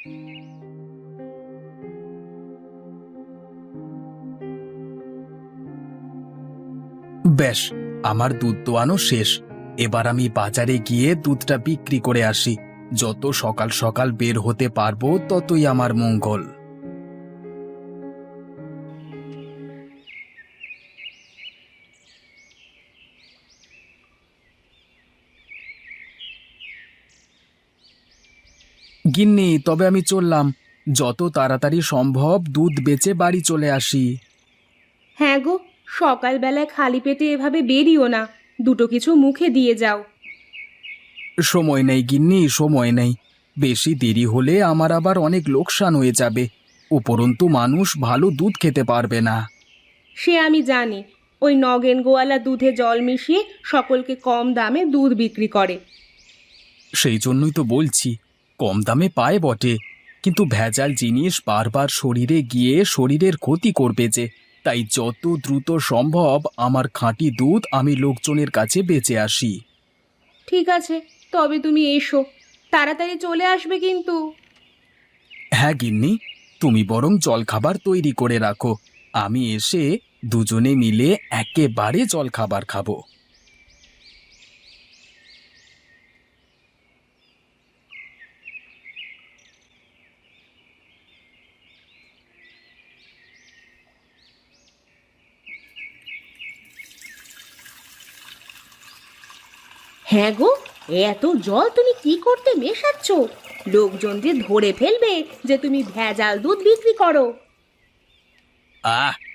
বেশ, আমার দুধ দোয়ানো শেষ। এবার আমি বাজারে গিয়ে দুধটা বিক্রি করে আসি। যত সকাল সকাল বের হতে পারবো ততই আমার মঙ্গল। গিন্নি, তবে আমি চললাম। যত তাড়াতাড়ি সম্ভব দুধ বেচে বাড়ি চলে আসি। হ্যাঁ গো, সকালবেলায় খালি পেটে এভাবে বেরিও না, দুটো কিছু মুখে দিয়ে যাও। সময় নেই গিন্নি, সময় নেই। বেশি দেরি হলে আমার আবার অনেক লোকসান হয়ে যাবে। উপরন্তু মানুষ ভালো দুধ খেতে পারবে না। সে আমি জানি, ওই নগেন গোয়ালা দুধে জল মিশিয়ে সকলকে কম দামে দুধ বিক্রি করে। সেই জন্যই তো বলছি, কম দামে পায় বটে, কিন্তু ভেজাল জিনিস বারবার শরীরে গিয়ে শরীরের ক্ষতি করবে যে। তাই যত দ্রুত সম্ভব আমার খাঁটি দুধ আমি লোকজনের কাছে বেচে আসি। ঠিক আছে, তবে তুমি এসো, তাড়াতাড়ি চলে আসবে কিন্তু। হ্যাঁ গিন্নি, তুমি বরং জলখাবার তৈরি করে রাখো। আমি এসে দুজনে মিলে একেবারে জলখাবার খাবো। হ্যাঁ গো, এত জল তুমি কি করতে মেশাচ্ছ? লোকজন যে ধরে ফেলবে যে তুমি ভেজাল দুধ বিক্রি করো।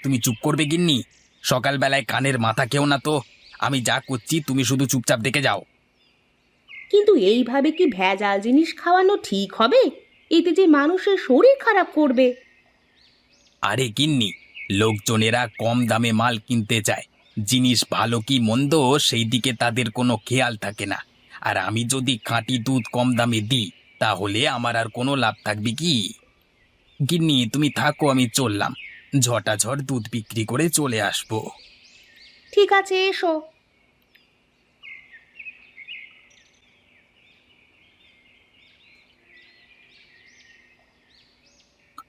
তুমি চুপ করবে গিন্নি? সকালবেলায় কানের মাথা কেউ না তো। আমি যা করছি তুমি শুধু চুপচাপ দেখে যাও। কিন্তু এইভাবে কি ভেজাল জিনিস খাওয়ানো ঠিক হবে? এতে যে মানুষের শরীর খারাপ করবে। আরে গিন্নি, লোকজনেরা কম দামে মাল কিনতে চায়। জিনিস ভালো কি মন্দ সেই দিকে তাদের কোনো খেয়াল থাকে না। আর আমি যদি খাঁটি দুধ কম দামে দিই, তাহলে আমার আর কোনো লাভ থাকবে কি? গিন্নি তুমি থাকো, আমি চললাম। ঝটাঝট দুধ বিক্রি করে চলে আসবো। ঠিক আছে, এসো।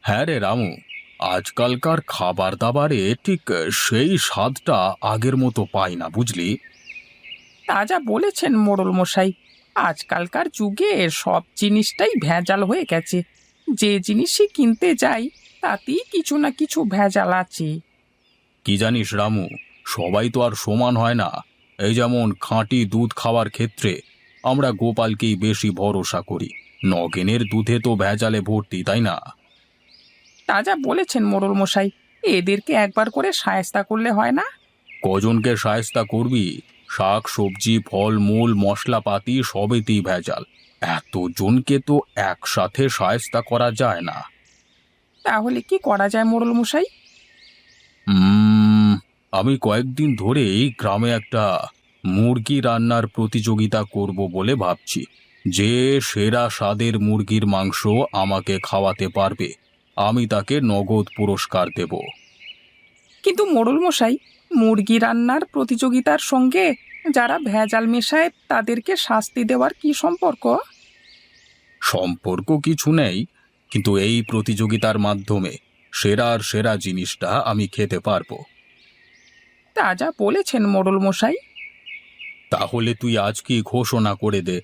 হ্যাঁ রে রামু, আজকালকার খাবার দাবারে ঠিক সেই স্বাদটা আগের মতো পাই না, বুঝলি? তা যা বলেছেন মোড়ল মশাই, আজকালকার যুগে সব জিনিসটাই ভেজাল হয়ে গেছে। যে জিনিসই কিনতে যাই তাতেই কিছু না কিছু ভেজাল আছে। কি জানিস রামু, সবাই তো আর সমান হয় না। এই যেমন খাঁটি দুধ খাওয়ার ক্ষেত্রে আমরা গোপালকেই বেশি ভরসা করি। নগেনের দুধে তো ভেজালে ভর্তি, তাই না? তা যা বলেছেন মোড়ল মশাই, এদেরকে একবার করে শায়েস্তা করলে হয় না? কজনকে শায়েস্তা করবি? শাক সবজি ফলমূল মশলাপাতি সবেতেই ভেজাল। এতজনকে তো একসাথে শায়েস্তা করা যায় না। তাহলে কি করা যায় মোড়ল মশাই? উম, আমি কয়েকদিন ধরেই গ্রামে একটা মুরগি রান্নার প্রতিযোগিতা করব বলে ভাবছি। যে সেরা স্বাদের মুরগির মাংস আমাকে খাওয়াতে পারবে, আমি তাকে নগদ পুরস্কার দেব। কিন্তু মোড়ল মশাই, মুরগি রান্নার প্রতিযোগিতার সঙ্গে যারা ভেজাল মেশায় তাদেরকে শাস্তি দেওয়ার কি সম্পর্ক? সম্পর্ক কিছু নেই, কিন্তু এই প্রতিযোগিতার মাধ্যমে সেরার সেরা জিনিসটা আমি খেতে পারবো। তা যা বলেছেন মোড়ল মশাই। তাহলে তুই আজকে ঘোষণা করে দে,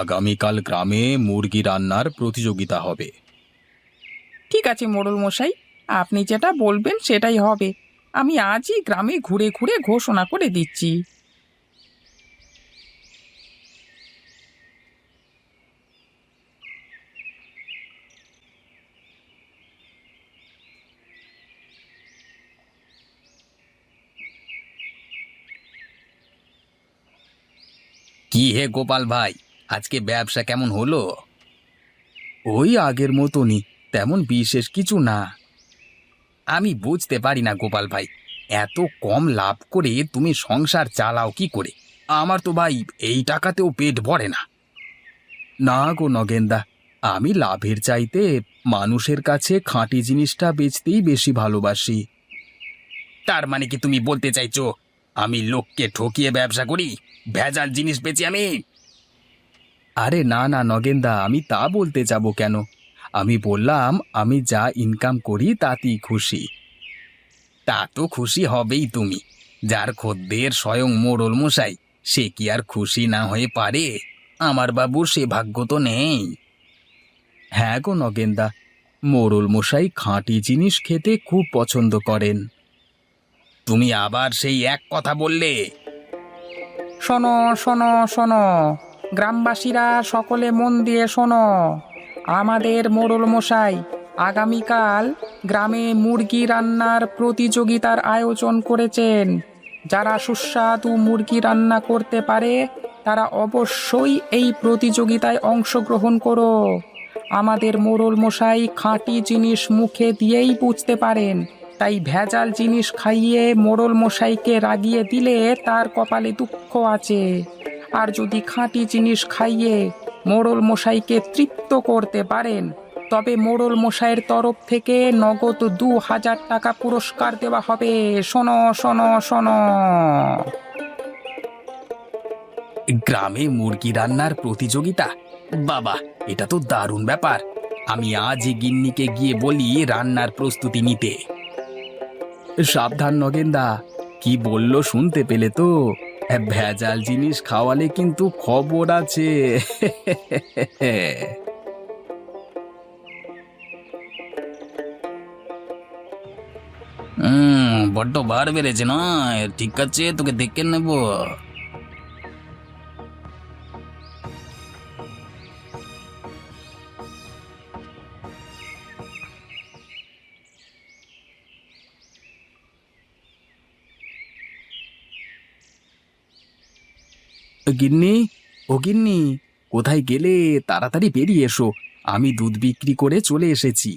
আগামীকাল গ্রামে মুরগি রান্নার প্রতিযোগিতা হবে। ঠিক আছে মোড়ল মশাই, আপনি যেটা বলবেন সেটাই হবে। আমি আজই গ্রামে ঘুরে ঘুরে ঘোষণা করে দিচ্ছি। কি হে গোপাল ভাই, আজকে ব্যবসা কেমন হলো? ওই আগের মতনই, তেমন বিশেষ কিছু না। আমি বুঝতে পারি না গোপাল ভাই, এত কম লাভ করে তুমি সংসার চালাও কি করে? আমার তো ভাই এই টাকাতেও পেট ভরে না। না গো নগেনদা, আমি লাভের চাইতে মানুষের কাছে খাঁটি জিনিসটা বেচতেই বেশি ভালোবাসি। তার মানে কি তুমি বলতে চাইছো আমি লোককে ঠকিয়ে ব্যবসা করি, ভেজাল জিনিস বেচি আমি? আরে না না নগেনদা, আমি তা বলতে যাব কেন? আমি বললাম আমি যা ইনকাম করি তাতেই খুশি। তা তো খুশি হবেই তুমি, যার খদ্দের স্বয়ং মোড়ল মশাই, সে কি আর খুশি না হয়ে পারে? আমার বাবুর সে ভাগ্য তো নেই। হ্যাঁ গো নগেনদা, মোড়ল মশাই খাঁটি জিনিস খেতে খুব পছন্দ করেন। তুমি আবার সেই এক কথা বললে? শোনো শোনো শোনো, গ্রামবাসীরা সকলে মন দিয়ে শোনো। আমাদের মোড়ল মশাই আগামীকাল গ্রামে মুরগি রান্নার প্রতিযোগিতার আয়োজন করেছেন। যারা সুস্বাদু মুরগি রান্না করতে পারে তারা অবশ্যই এই প্রতিযোগিতায় অংশগ্রহণ করো। আমাদের মোড়ল মশাই খাঁটি জিনিস মুখে দিয়েই বুঝতে পারেন, তাই ভেজাল জিনিস খাইয়ে মোড়ল মশাইকে রাগিয়ে দিলে তার কপালে দুঃখ আছে। আর যদি খাঁটি জিনিস খাইয়ে মোড়ল মশাইকে তৃপ্ত করতে পারেন, তবে মোড়ল মশাইয়ের তরফ থেকে নগদ 2000 টাকা পুরস্কার দেওয়া হবে। শোনো শোনো শোনো। গ্রামে মুরগি রান্নার প্রতিযোগিতা? বাবা, এটা তো দারুণ ব্যাপার। আমি আজই গিন্নিকে গিয়ে বলি রান্নার প্রস্তুতি নিতে। সাবধান নগেনদা, কি বললো শুনতে পেলে তো? ভেজাল জিনিস খাওয়ালে কিন্তু খবর আছে। বড্ড বার বেড়েছে না? ঠিক আছে, তোকে দেখে নেব। গিন্নি, ও গিন্নি, কোথায় গেলে? তাড়াতাড়ি বেরিয়ে এসো, আমি দুধ বিক্রি করে চলে এসেছি।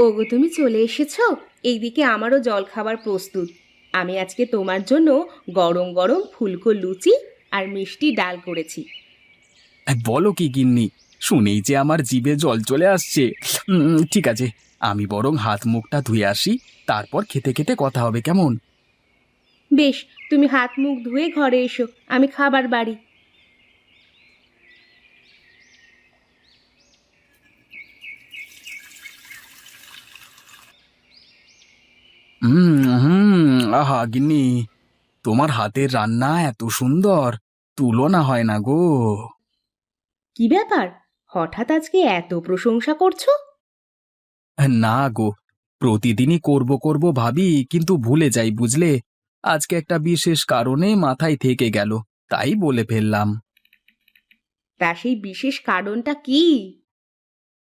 ওগো, তুমি চলে এসেছো? এইদিকে আমারও জল খাবার প্রস্তুত। আমি আজকে তোমার জন্য গরম গরম ফুলকো লুচি আর মিষ্টি ডাল করেছি। বলো কি গিন্নি, শুনেই যে আমার জিভে জল চলে আসছে। ঠিক আছে, আমি বরং হাত মুখটা ধুয়ে আসি, তারপর খেতে খেতে কথা হবে, কেমন? বেশ, তুমি হাত মুখ ধুয়ে ঘরে এসো, আমি খাবার বাড়ি। আহা গিন্নি, তোমার হাতের রান্না এত সুন্দর, তুলনা হয় না গো। কি ব্যাপার, হঠাৎ আজকে এত প্রশংসা করছো? না গো, প্রতিদিনই করব করব ভাবি, কিন্তু ভুলে যাই বুঝলে। আজকে একটা বিশেষ কারণে মাথায় থেকে গেল, তাই বলে ফেললাম। তা সেই বিশেষ কারণটা কি?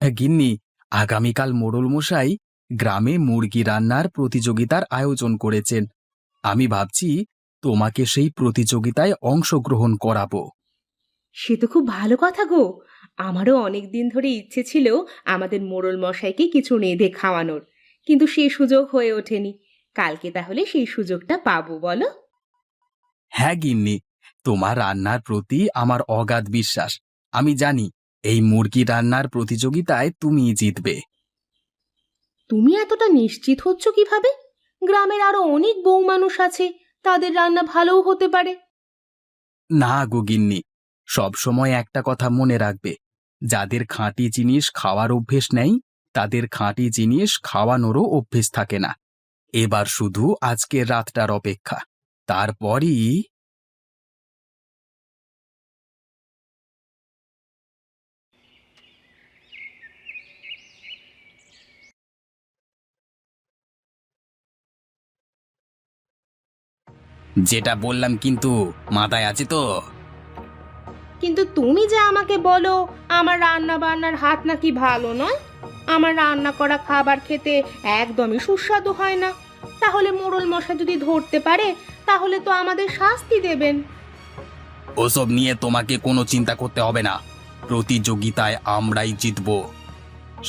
গিন্নি, আগামীকাল মোড়ল মশাই গ্রামে মুরগি রান্নার প্রতিযোগিতার আয়োজন করেছেন। আমি ভাবছি তোমাকে সেই প্রতিযোগিতায় অংশগ্রহণ করাবো। সে তো খুব ভালো কথা গো। আমারও অনেক দিন ধরে ইচ্ছে ছিল আমাদের মোড়ল মশাইকে কিছু রেঁধে খাওয়ানোর, কিন্তু সেই সুযোগ হয়ে ওঠেনি। কালকে তাহলে সেই সুযোগটা পাবো, বলো? হ্যাঁ গিন্নি, তোমার রান্নার প্রতি আমার অগাধ বিশ্বাস। আমি জানি এই মুরগি রান্নার প্রতিযোগিতায় তুমিই জিতবে। তুমি এতটা নিশ্চিত হচ্ছ কিভাবে? গ্রামের আরো অনেক বউ মানুষ আছে, তাদের রান্না ভালোও হতে পারে। না গো গিন্নি, সবসময় একটা কথা মনে রাখবে, যাদের খাঁটি জিনিস খাওয়ার অভ্যেস নেই, তাদের খাঁটি জিনিস খাওয়ানোরও অভ্যেস থাকে না। এবার শুধু আজকের রাতটার অপেক্ষা, তারপরই। যেটা বললাম কিন্তু মাথায় আছে তো? কিন্তু তুমি যে আমাকে বলো আমার রান্না বান্নার হাত নাকি ভালো নয়, আমার রান্না করা খাবার খেতে একদমই সুস্বাদু হয় না, তাহলে মোড়ল মশাই যদি ধরতে পারে তাহলে তো আমাদের শাস্তি দেবেন। ওসব নিয়ে তোমাকে কোনো চিন্তা করতে হবে না, প্রতিযোগিতায় আমরাই জিতব।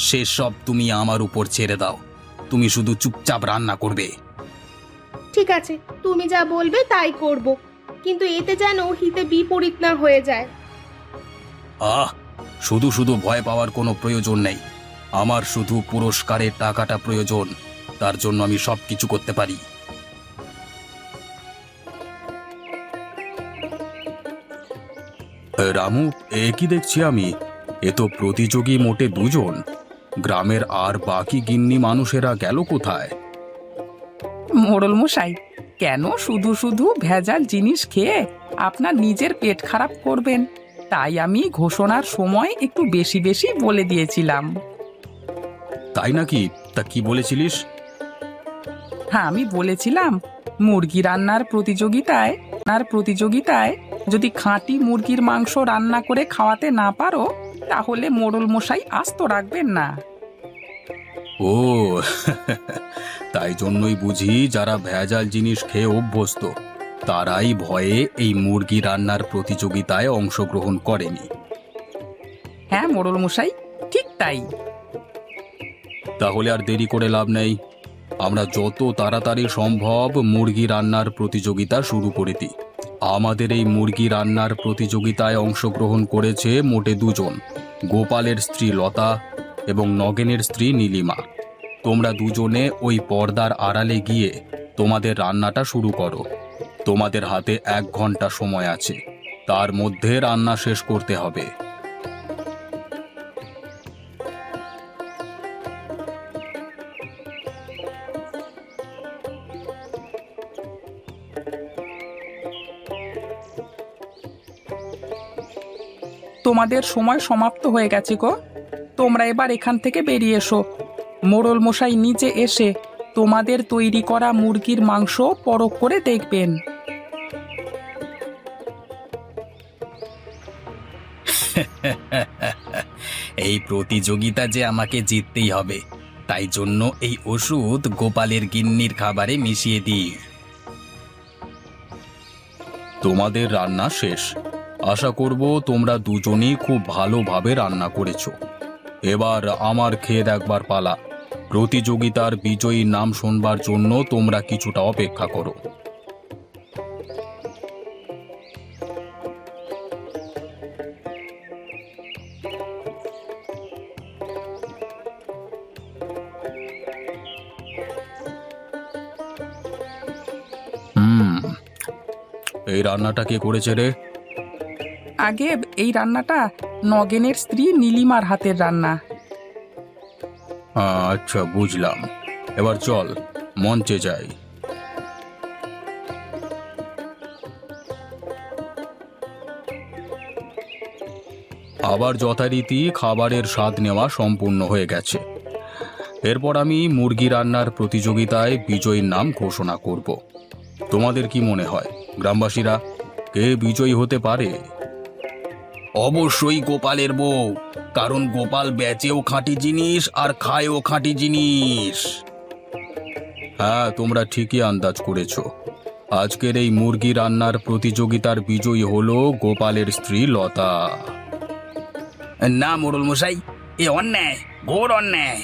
সেসব তুমি আমার উপর ছেড়ে দাও, তুমি শুধু চুপচাপ রান্না করবে। ঠিক আছে, তুমি যা বলবে তাই করব, কিন্তু এতে যেন হিতে বিপরীত না হয়ে যায়। আহ, শুধু শুধু ভয় পাওয়ার কোনো প্রয়োজন নেই। আমার শুধু পুরস্কারের টাকাটা প্রয়োজন, তার জন্য আমি সবকিছু করতে পারি। রামু, এ কি দেখছি আমি? এ তো প্রতিযোগী মোটে দুজন। গ্রামের আর বাকি গিন্নি মানুষেরা গেল কোথায়? মোড়ল মশাই, কেন শুধু শুধু ভেজাল জিনিস খেয়ে আপনার নিজের পেট খারাপ করবেন? তাই আমি ঘোষণার সময় একটু বেশি বেশি বলে দিয়েছিলাম। তাই নাকি? তা কি বলেছিলিস? হ্যাঁ, আমি বলেছিলাম মুরগি রান্নার প্রতিযোগিতায় যদি খাঁটি মুরগির মাংস রান্না করে খাওয়াতে না পারো, তাহলে মোড়ল মশাই আস্ত রাখবেন না। ও তাই জন্যই বুঝি যারা ভেজাল জিনিস খেয়ে অভ্যস্ত তারাই ভয়ে এই মুরগি রান্নার প্রতিযোগিতায় অংশগ্রহণ করেনি। হ্যাঁ মোড়ল মশাই, ঠিক তাই। তাহলে আর দেরি করে লাভ নেই, আমরা যত তাড়াতাড়ি সম্ভব মুরগি রান্নার প্রতিযোগিতা শুরু করে দিই। আমাদের এই মুরগি রান্নার প্রতিযোগিতায় অংশগ্রহণ করেছে মোটে দুজন, গোপালের স্ত্রী লতা এবং নগেনের স্ত্রী নীলিমা। তোমরা দুজনে ওই পর্দার আড়ালে গিয়ে তোমাদের রান্নাটা শুরু করো। তোমাদের হাতে 1 ঘন্টা সময় আছে, তার মধ্যে রান্না শেষ করতে হবে। তোমাদের সময় সমাপ্ত হয়ে গেছে গো। তোমরা এবার এখান থেকে বেরিয়ে এসো। মোড়ল মশাই নিচে এসে তোমাদের তৈরি করা মুরগির মাংস পরখ করে দেখবেন। এই প্রতিযোগিতা যে আমাকে জিততেই হবে, তাই জন্য এই ওষুধ গোপালের গিন্নির খাবারে মিশিয়ে দিই। তোমাদের রান্না শেষ। আশা করব তোমরা দুজনেই খুব ভালোভাবে রান্না করেছো। এবার আমার খেয়ে দেখবার পালা। প্রতিযোগিতার বিজয়ীর নাম শুনবার জন্য তোমরা কিছুটা অপেক্ষা করো। এই রান্নাটা কে করেছে রে? আগে এই রান্নাটা নগেনের স্ত্রী নীলিমার হাতের রান্না। আচ্ছা, বুঝলাম। এবার চল মঞ্চে যাই। আবার যথারীতি খাবারের স্বাদ নেওয়া সম্পূর্ণ হয়ে গেছে। এরপর আমি মুরগি রান্নার প্রতিযোগিতায় বিজয়ীর নাম ঘোষণা করব। তোমাদের কি মনে হয় গ্রামবাসীরা, কে বিজয়ী হতে পারে? অবশ্যই গোপালের বউ, কারণ গোপাল বেচেও খাঁটি জিনিস আর খায়ও খাঁটি জিনিস। হ্যাঁ, তোমরা ঠিকই আন্দাজ করেছ। আজকের এই মুরগি রান্নার প্রতিযোগিতার বিজয়ী হলো গোপালের স্ত্রী লতা। না মোড়ল মশাই, এ অন্যায়, ঘোর অন্যায়।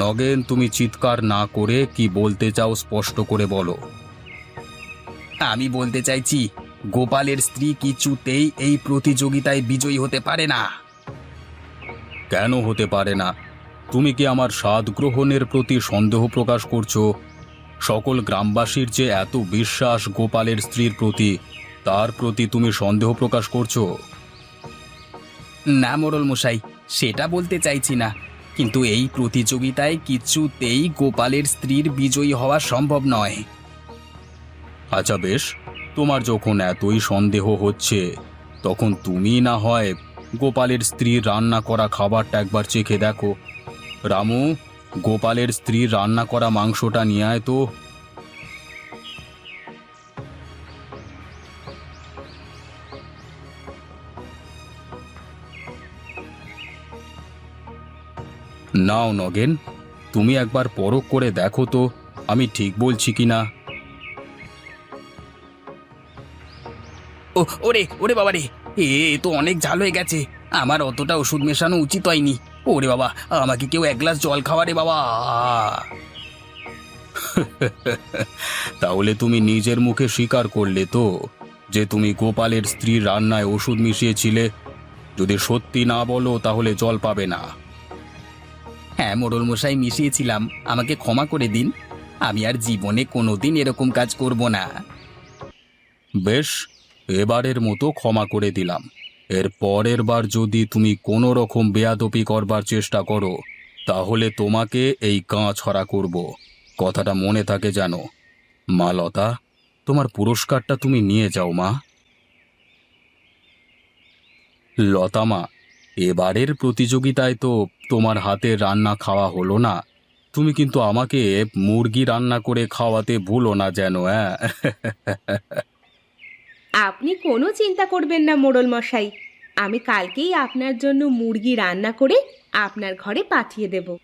নগেন, তুমি চিৎকার না করে কি বলতে চাও স্পষ্ট করে বলো। আমি বলতে চাইছি, গোপালের স্ত্রী কিছুতেই এই প্রতিযোগিতায় বিজয়ী হতে পারে না। কেন হতে পারে না? তুমি কি আমার স্বাদ গ্রহণের প্রতি সন্দেহ প্রকাশ করছো? সকল গ্রামবাসীর যে এত বিশ্বাস গোপালের স্ত্রীর প্রতি, তার প্রতি তুমি সন্দেহ প্রকাশ করছো? না মোড়ল মশাই, সেটা বলতে চাইছি না, কিন্তু এই প্রতিযোগিতায় কিছুতেই গোপালের স্ত্রীর বিজয়ী হওয়া সম্ভব নয়। আচ্ছা বেশ, তোমার যখন এতই সন্দেহ হচ্ছে, তখন তুমি না হয় গোপালের স্ত্রীর রান্না করা খাবারটা একবার চেখে দেখো। রামু, গোপালের স্ত্রীর রান্না করা মাংসটা নিয়ে আয় তো। নাও নগেন, তুমি একবার পরখ করে দেখো তো আমি ঠিক বলছি কিনা। ওরে ওরে বাবা রে, এ তো অনেক ঝাল হয়ে গেছে। আমার অতটা ওষুধ মেশানো উচিত হয়নি। ওরে বাবা, আমাকে কেউ 1 গ্লাস জল খাওয়া রে বাবা। তাহলে তুমি নিজের মুখে স্বীকার করলে তো যে তুমি গোপালের স্ত্রীর রান্নায় ওষুধ মিশিয়েছিলে। যদি সত্যি না বলো তাহলে জল পাবে না। হ্যাঁ মোড়ল মশাই, মিশিয়েছিলাম, আমাকে ক্ষমা করে দিন। আমি আর জীবনে কোনোদিন এরকম কাজ করব না। বেশ, এবারের মতো ক্ষমা করে দিলাম। এর পরের বার যদি তুমি কোনো রকম বেয়াদপি করবার চেষ্টা করো তাহলে তোমাকে এই গা ছড়া করব। কথাটা মনে থাকে জানো। মা লতা, তোমার পুরস্কারটা তুমি নিয়ে যাও মা। লতা মা, এবারের প্রতিযোগিতায় তো তোমার হাতের রান্না খাওয়া হলো না। তুমি কিন্তু আমাকে মুরগি রান্না করে খাওয়াতে ভুলো না যেন, হ্যাঁ? আপনি কোনো চিন্তা করবেন না মোড়ল মশাই, আমি কালকেই আপনার জন্য মুরগি রান্না করে আপনার ঘরে পাঠিয়ে দেব।